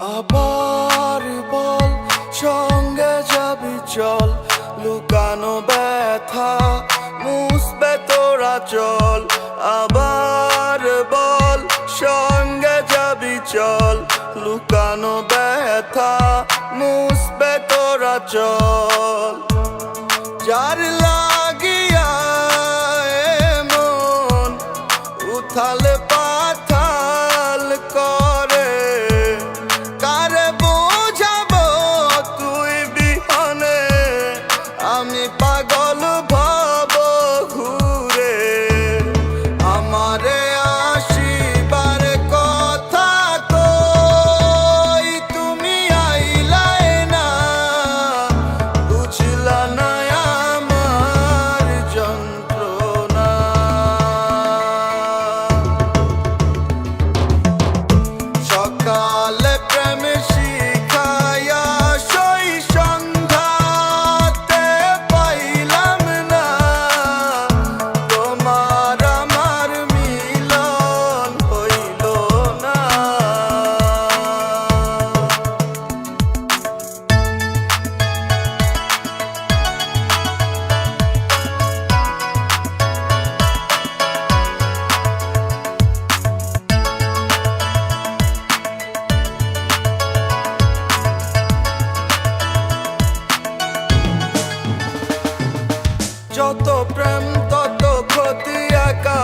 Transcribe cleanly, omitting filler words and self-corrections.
আবার বল সঙ্গে যাবি চল, লুকানো ব্যথা মুছবে তোরা চল। আবার বল সঙ্গে যাবি চল, লুকানো ব্যথা মুছবে তোরা চল। যার লাগিয়া এমন উথাল পাথাল করে, কারে বোঝাবো তুই বিহনে, আমি পাগল ভাব ঘুরে। আমারে আসিবার কথা কই, তুমি আইলাই না, বুঝলা না আমার যন্ত্রণা। সকালে প্রেম শিখাইয়া সই সন্ধ্যাতে পাইলাম না, তোমার আমার মিলন হইল না। যত প্রেম তত ক্ষতি, একা